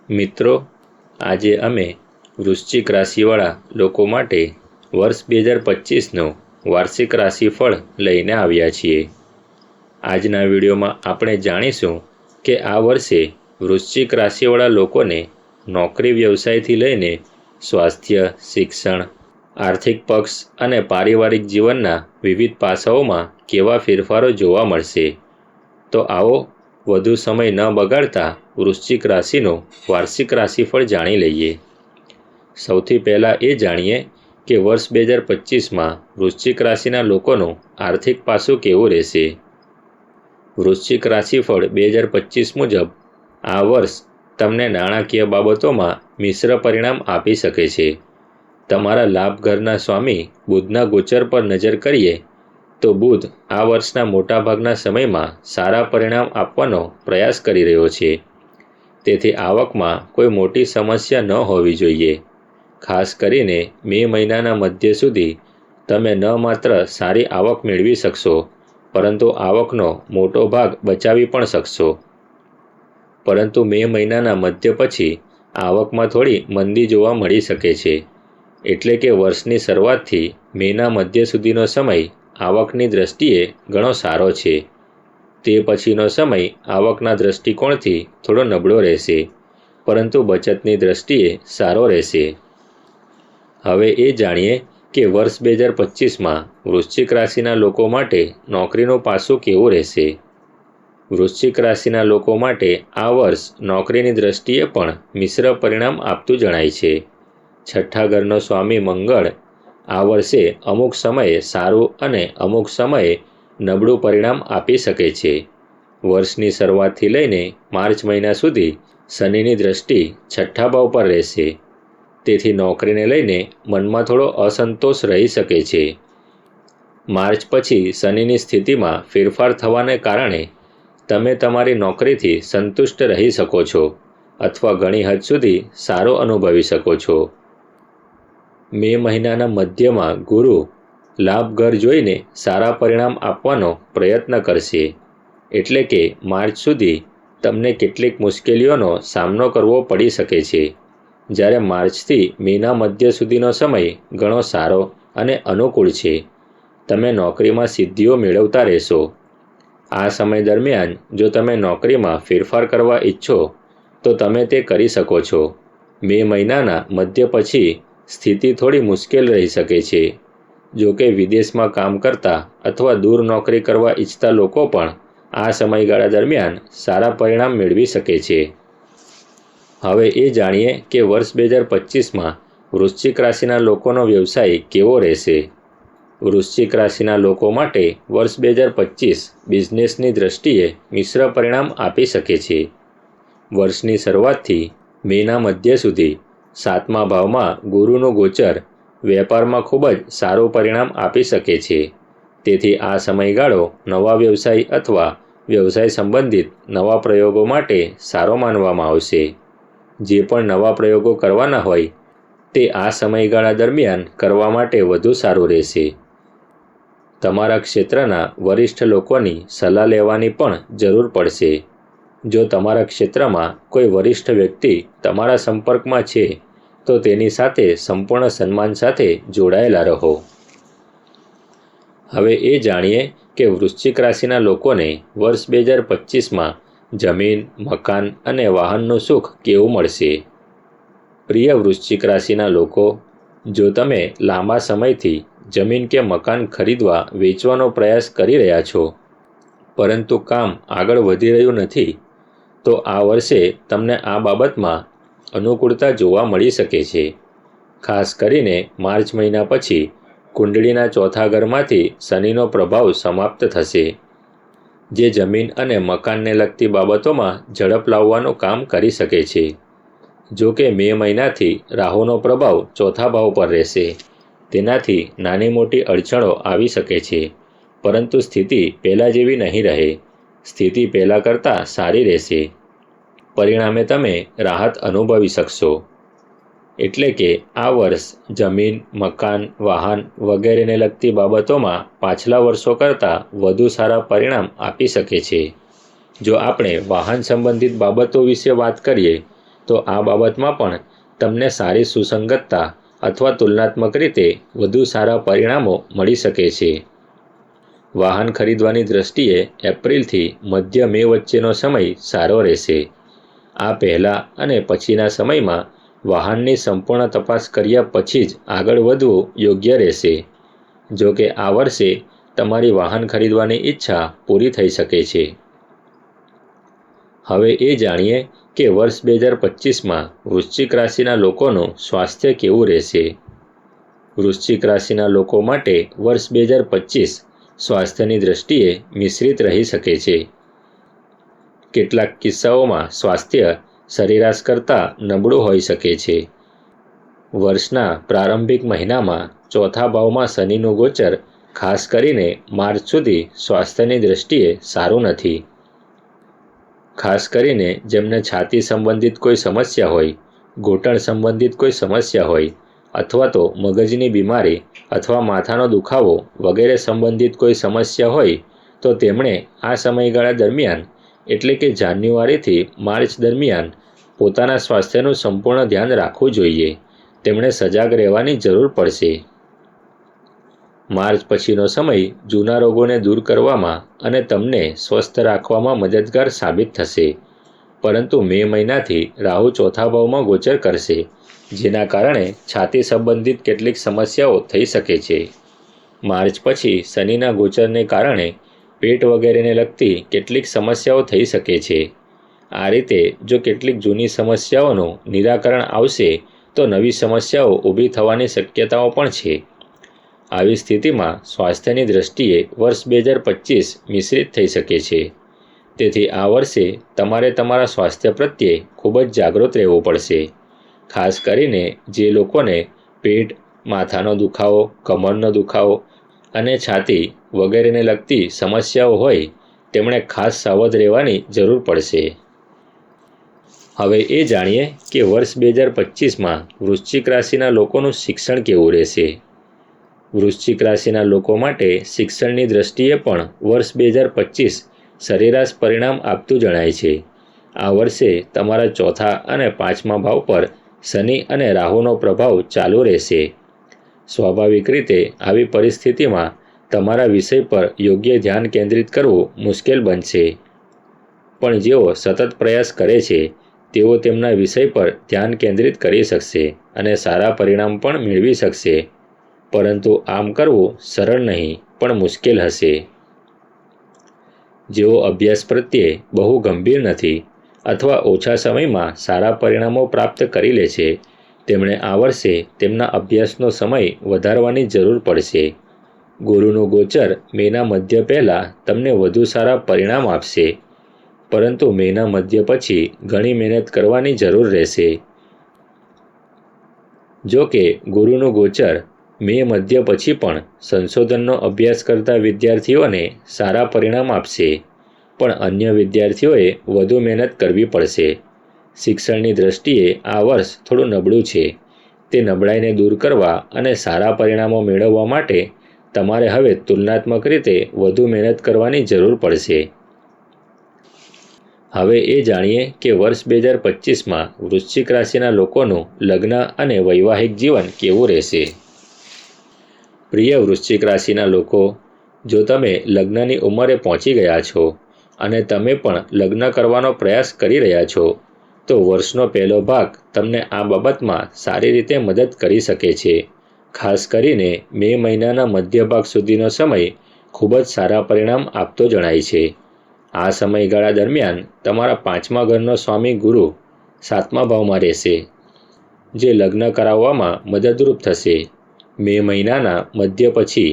મિત્રો, આજે અમે વૃશ્ચિક રાશિવાળા લોકો માટે વર્ષ 2025નું વાર્ષિક રાશિફળ લઈને આવ્યા છીએ. આજના વિડીયોમાં આપણે જાણીશું કે આ વર્ષે વૃશ્ચિક રાશિવાળા લોકોને નોકરી વ્યવસાયથી લઈને સ્વાસ્થ્ય, શિક્ષણ, આર્થિક પક્ષ અને પારિવારિક જીવનના વિવિધ પાસાઓમાં કેવા ફેરફારો જોવા મળશે. તો આવો વધુ સમય ન બગાડતા વૃશ્ચિક રાશિનું વાર્ષિક રાશિફળ જાણી લઈએ. સૌથી પહેલાં એ જાણીએ કે વર્ષ 2025માં વૃશ્ચિક રાશિના લોકોનું આર્થિક પાસું કેવું રહેશે. વૃશ્ચિક રાશિફળ 2025 મુજબ આ વર્ષ તમને નાણાકીય બાબતોમાં મિશ્ર પરિણામ આપી શકે છે. તમારા લાભ ઘરના સ્વામી બુધના ગોચર પર નજર કરીએ તો બુધ આ વર્ષના મોટાભાગના સમયમાં સારા પરિણામ આપવાનો પ્રયાસ કરી રહ્યો છે. તેથી આવકમાં કોઈ મોટી સમસ્યા ન હોવી જોઈએ. ખાસ કરીને મે મહિનાના મધ્ય સુધી તમે ન માત્ર સારી આવક મેળવી શકશો, પરંતુ આવકનો મોટો ભાગ બચાવી પણ શકશો. પરંતુ મે મહિનાના મધ્ય પછી આવકમાં થોડી મંદી જોવા મળી શકે છે. એટલે કે વર્ષની શરૂઆતથી મેના મધ્ય સુધીનો સમય આવકની દૃષ્ટિએ ઘણો સારો છે. તે પછીનો સમય આવકના દૃષ્ટિકોણથી થોડો નબળો રહેશે, પરંતુ બચતની દૃષ્ટિએ સારો રહેશે. હવે એ જાણીએ કે વર્ષ 2025માં વૃશ્ચિક રાશિના લોકો માટે નોકરીનું પાસું કેવું રહેશે. વૃશ્ચિક રાશિના લોકો માટે આ વર્ષ નોકરીની દૃષ્ટિએ પણ મિશ્ર પરિણામ આપતું જણાય છે. છઠ્ઠા ઘરનો સ્વામી મંગળ આ વર્ષે અમુક સમયે સારું અને અમુક સમયે નબળું પરિણામ આપી શકે છે. વર્ષની શરૂઆતથી લઈને માર્ચ મહિના સુધી શનિની દૃષ્ટિ છઠ્ઠા ભાવ પર રહેશે. તેથી નોકરીને લઈને મનમાં થોડો અસંતોષ રહી શકે છે. માર્ચ પછી શનિની સ્થિતિમાં ફેરફાર થવાને કારણે તમે તમારી નોકરીથી સંતુષ્ટ રહી શકો છો અથવા ઘણી હદ સુધી સારું અનુભવી શકો છો. મે મહિનાના મધ્યમાં ગુરુ લાભ ઘર જોઈને સારા પરિણામ આપવાનો પ્રયત્ન કરશે. એટલે કે માર્ચ સુધી તમને કેટલીક મુશ્કેલીઓનો સામનો કરવો પડી શકે છે. જ્યારે માર્ચથી મેના મધ્ય સુધીનો સમય ઘણો સારો અને અનુકૂળ છે. તમે નોકરીમાં સિદ્ધિઓ મેળવતા રહેશો. આ સમય દરમિયાન જો તમે નોકરીમાં ફેરફાર કરવા ઈચ્છો તો તમે તે કરી શકો છો. મે મહિનાના મધ્ય પછી સ્થિતિ થોડી મુશ્કેલ રહી શકે છે. જો કે વિદેશમાં કામ કરતા અથવા દૂર નોકરી કરવા ઈચ્છતા લોકો પણ આ સમયગાળા દરમિયાન સારા પરિણામ મેળવી શકે છે. હવે એ જાણીએ કે વર્ષ 2025માં વૃશ્ચિક રાશિના લોકોનો વ્યવસાય કેવો રહેશે. વૃશ્ચિક રાશિના લોકો માટે વર્ષ 2025 બિઝનેસની દૃષ્ટિએ મિશ્ર પરિણામ આપી શકે છે. વર્ષની શરૂઆતથી મેના મધ્ય સુધી 7મા ભાવમાં ગુરુનું ગોચર વેપારમાં ખૂબ જ સારું પરિણામ આપી શકે છે. તેથી આ સમયગાળો નવા વ્યવસાય અથવા વ્યવસાય સંબંધિત નવા પ્રયોગો માટે સારો માનવામાં આવશે. જે પણ નવા પ્રયોગો કરવાના હોય તે આ સમયગાળા દરમિયાન કરવા માટે વધુ સારું રહેશે. તમારા ક્ષેત્રના વરિષ્ઠ લોકોની સલાહ લેવાની પણ જરૂર પડશે. જો તમારા ક્ષેત્રમાં કોઈ વરિષ્ઠ વ્યક્તિ તમારા સંપર્કમાં છે તો તેની સાથે સંપૂર્ણ સન્માન સાથે જોડાયેલા રહો. હવે એ જાણીએ કે વૃશ્ચિક રાશિના લોકોને વર્ષ 2025માં જમીન, મકાન અને વાહનનું સુખ કેવું મળશે. પ્રિય વૃશ્ચિક રાશિના લોકો, જો તમે લાંબા સમયથી જમીન કે મકાન ખરીદવા વેચવાનો પ્રયાસ કરી રહ્યા છો, પરંતુ કામ આગળ વધી રહ્યું નથી, તો આ વર્ષે તમને આ બાબતમાં અનુકૂળતા જોવા મળી શકે છે. ખાસ કરીને માર્ચ મહિના પછી કુંડળીના ચોથા ઘરમાંથી શનિનો પ્રભાવ સમાપ્ત થશે, જે જમીન અને મકાનને લગતી બાબતોમાં ઝડપ લાવવાનું કામ કરી શકે છે. જો કે મે મહિનાથી રાહુનો પ્રભાવ ચોથા ભાવ પર રહેશે. તેનાથી નાની મોટી અડચણો આવી શકે છે, પરંતુ સ્થિતિ પહેલાં જેવી નહીં રહે. સ્થિતિ પહેલાં કરતાં સારી રહેશે. પરિણામે તમે રાહત અનુભવી શકશો. એટલે કે આ વર્ષ જમીન, મકાન, વાહન વગેરેને લગતી બાબતોમાં પાછલા વર્ષો કરતાં વધુ સારા પરિણામ આપી શકે છે. જો આપણે વાહન સંબંધિત બાબતો વિશે વાત કરીએ તો આ બાબતમાં પણ તમને સારી સુસંગતતા અથવા તુલનાત્મક રીતે વધુ સારા પરિણામો મળી શકે છે. વાહન ખરીદવાની દ્રષ્ટિએ એપ્રિલથી મધ્ય મે વચ્ચેનો સમય સારો રહેશે. આ પહેલાં અને પછીના સમયમાં વાહનની સંપૂર્ણ તપાસ કર્યા પછી જ આગળ વધવું યોગ્ય રહેશે. જો કે આ વર્ષે તમારી વાહન ખરીદવાની ઈચ્છા પૂરી થઈ શકે છે. હવે એ જાણીએ કે વર્ષ 2025માં વૃશ્ચિક રાશિના લોકોનું સ્વાસ્થ્ય કેવું રહેશે. વૃશ્ચિક રાશિના લોકો માટે વર્ષ 2025 સ્વાસ્થ્યની દ્રષ્ટિએ મિશ્રિત રહી શકે છે. કેટલાક કિસ્સાઓમાં સ્વાસ્થ્ય સરેરાશ કરતાં નબળું હોઈ શકે છે. વર્ષના પ્રારંભિક મહિનામાં ચોથા ભાવમાં શનિનું ગોચર ખાસ કરીને માર્ચ સુધી સ્વાસ્થ્યની દ્રષ્ટિએ સારું નથી. ખાસ કરીને જેમને છાતી સંબંધિત કોઈ સમસ્યા હોય, ઘૂંટણ સંબંધિત કોઈ સમસ્યા હોય અથવા તો મગજની બીમારી અથવા માથાનો દુખાવો વગેરે સંબંધિત કોઈ સમસ્યા હોય તો તેમણે આ સમયગાળા દરમિયાન એટલે કે જાન્યુઆરીથી માર્ચ દરમિયાન પોતાના સ્વાસ્થ્યનું સંપૂર્ણ ધ્યાન રાખવું જોઈએ. તેમણે સજાગ રહેવાની જરૂર પડશે. માર્ચ પછીનો સમય જૂના રોગોને દૂર કરવામાં અને તમને સ્વસ્થ રાખવામાં મદદગાર સાબિત થશે. પરંતુ મે મહિનાથી રાહુ ચોથા ભાવમાં ગોચર કરશે, જેના કારણે છાતી સંબંધિત કેટલીક સમસ્યાઓ થઈ શકે છે. માર્ચ પછી શનિના ગોચરને કારણે પેટ વગેરેને લગતી કેટલીક સમસ્યાઓ થઈ શકે છે. આ રીતે જો કેટલીક જૂની સમસ્યાઓનું નિરાકરણ આવશે તો નવી સમસ્યાઓ ઊભી થવાની શક્યતાઓ પણ છે. આવી સ્થિતિમાં સ્વાસ્થ્યની દ્રષ્ટિએ વર્ષ 2025 મિશ્રિત થઈ શકે છે. તેથી આ વર્ષે તમારે તમારા સ્વાસ્થ્ય પ્રત્યે ખૂબ જ જાગૃત રહેવું પડશે. ખાસ કરીને જે લોકોને પેટ, માથાનો દુખાવો, કમરનો દુખાવો અને છાતી વગેરેને લગતી સમસ્યાઓ હોય તેમણે ખાસ સાવધ રહેવાની જરૂર પડશે. હવે એ જાણીએ કે વર્ષ 2025માં વૃશ્ચિક રાશિના લોકોનું શિક્ષણ કેવું રહેશે. વૃશ્ચિક રાશિના લોકો માટે શિક્ષણની દ્રષ્ટિએ પણ વર્ષ 2025 સરેરાશ પરિણામ આપતું જણાય છે. આ વર્ષે તમારા ચોથા અને પાંચમા ભાવ પર શનિ અને રાહુનો પ્રભાવ ચાલુ રહેશે. સ્વાભાવિક રીતે આવી પરિસ્થિતિમાં તમારા વિષય પર યોગ્ય ધ્યાન કેન્દ્રિત કરવું મુશ્કેલ બનશે. પણ જેઓ સતત પ્રયાસ કરે છે તેઓ તેમના વિષય પર ધ્યાન કેન્દ્રિત કરી શકશે અને સારા પરિણામ પણ મેળવી શકશે. પરંતુ આમ કરવું સરળ નહીં પણ મુશ્કેલ હશે. જેઓ અભ્યાસ પ્રત્યે બહુ ગંભીર નથી અથવા ઓછા સમયમાં સારા પરિણામો પ્રાપ્ત કરી લે છે તેમણે આ વર્ષે તેમના અભ્યાસનો સમય વધારવાની જરૂર પડશે. ગુરુનું ગોચર મેના મધ્ય પહેલાં તમને વધુ સારા પરિણામ આપશે, પરંતુ મેના મધ્ય પછી ઘણી મહેનત કરવાની જરૂર રહેશે. જો કે ગુરુનું ગોચર મે મધ્ય પછી પણ સંશોધનનો અભ્યાસ કરતા વિદ્યાર્થીઓને સારા પરિણામ આપશે, પણ અન્ય વિદ્યાર્થીઓએ વધુ મહેનત કરવી પડશે. શિક્ષણની દ્રષ્ટિએ આ વર્ષ થોડું નબળું છે. તે નબળાઈને દૂર કરવા અને સારા પરિણામો મેળવવા માટે તમારે હવે તુલનાત્મક રીતે વધુ મહેનત કરવાની જરૂર પડશે. હવે એ જાણીએ કે વર્ષ 2025માં વૃશ્ચિક રાશિના લોકોનું લગ્ન અને વૈવાહિક જીવન કેવું રહેશે. પ્રિય વૃશ્ચિક રાશિના લોકો, જો તમે લગ્નની ઉંમરે પહોંચી ગયા છો અને તમે પણ લગ્ન કરવાનો પ્રયાસ કરી રહ્યા છો તો વર્ષનો પહેલો ભાગ તમને આ બાબતમાં સારી રીતે મદદ કરી શકે છે. ખાસ કરીને મે મહિનાના મધ્ય ભાગ સુધીનો સમય ખૂબ જ સારા પરિણામ આપતો જણાય છે. આ સમયગાળા દરમિયાન તમારા પાંચમા ઘરનો સ્વામી ગુરુ સાતમા ભાવમાં રહેશે, જે લગ્ન કરાવવામાં મદદરૂપ થશે. મે મહિનાના મધ્ય પછી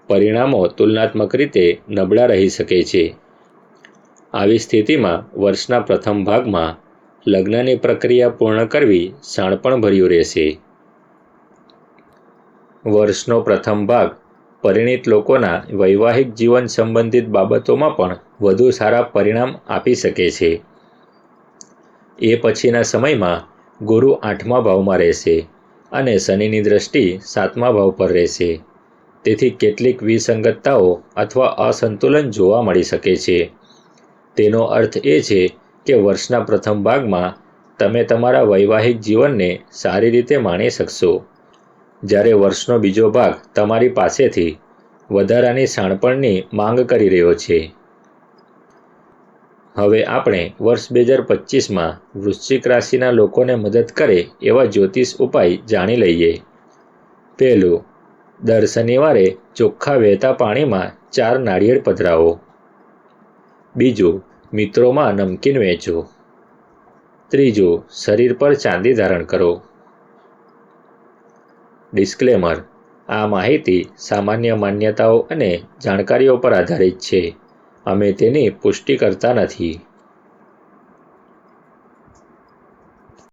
પરિણામો તુલનાત્મક રીતે નબળા રહી શકે છે. આવી સ્થિતિમાં વર્ષના પ્રથમ ભાગમાં લગ્નની પ્રક્રિયા પૂર્ણ કરવી શાણપણભર્યું રહેશે. વર્ષનો પ્રથમ ભાગ પરિણીત લોકોના વૈવાહિક જીવન સંબંધિત બાબતોમાં પણ વધુ સારા પરિણામ આપી શકે છે. એ પછીના સમયમાં ગુરુ આઠમા ભાવમાં રહેશે અને શનિની દ્રષ્ટિ સાતમા ભાવ પર રહેશે. તેથી કેટલીક વિસંગતતાઓ અથવા અસંતુલન જોવા મળી શકે છે. તેનો અર્થ એ છે કે વર્ષના પ્રથમ ભાગમાં તમે તમારા વૈવાહિક જીવનને સારી રીતે માણી શકશો, જ્યારે વર્ષનો બીજો ભાગ તમારી પાસેથી વધારાની શાણપણની માંગ કરી રહ્યો છે. હવે આપણે વર્ષ 2025માં વૃશ્ચિક રાશિના લોકોને મદદ કરે એવા જ્યોતિષ ઉપાય જાણી લઈએ. પહેલું, દર શનિવારે ચોખ્ખા વહેતા પાણીમાં 4 નાળિયેર પધરાવો. બીજું, મિત્રોમાં નમકીન વહેંચો. ત્રીજું, શરીર પર ચાંદી ધારણ કરો. ડિસ્ક્લેમર: આ માહિતી સામાન્ય માન્યતાઓ અને જાણકારીઓ પર આધારિત છે. અમે તેની પુષ્ટિ કરતા નથી.